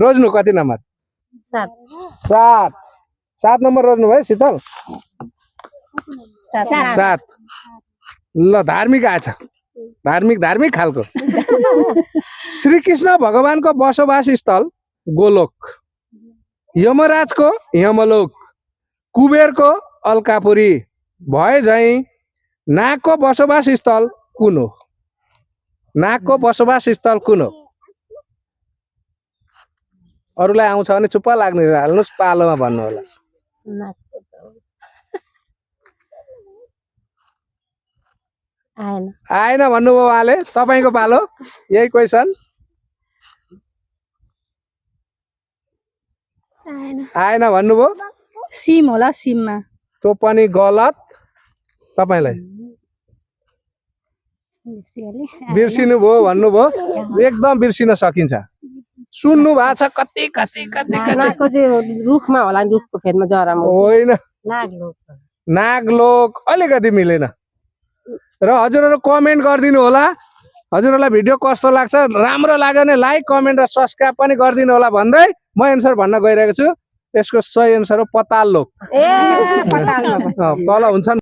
रोज्नु कति number 7 7 number रोज्नु भयो शीतल 7 ल धार्मिक आछ धार्मिक खालको श्री कृष्ण भगवानको बसोबास स्थल गोलोक यमराजको यमलोक कुबेरको अलकापुरी भए झैं नागको बसोबास स्थल कुन हो नागको बसोबास स्थल कुन हो अरूलाई आउँछ भने चुप्प लाग्ने हाल्नुस् पालोमा भन्नु होला आएन भन्नुभयो उहाँले तपाईको पालो यही क्वेशन आएन भन्नुभयो सिम होला सिममा त्यो पनि गलत तपाईलाई बिर्सिनु भयो भन्नुभयो एकदम बिर्सिन सकिन्छ सुन्नु भएको छ कति कति कति नागको चाहिँ रुखमा होला रुखको फेदमा जरामा होइन नागलोक अलिकति मिलेन र हजुरहरु कमेन्ट गरिदिनु होला हजुरहरुलाई भिडियो कस्तो लाग्छ राम्रो लाग्यो भने लाइक कमेन्ट र सब्स्क्राइब पनि गरिदिनु होला भन्दै म एन्सर भन्न गइरहेको छु यसको सही एन्सर हो पताल लोक तल हुन्छ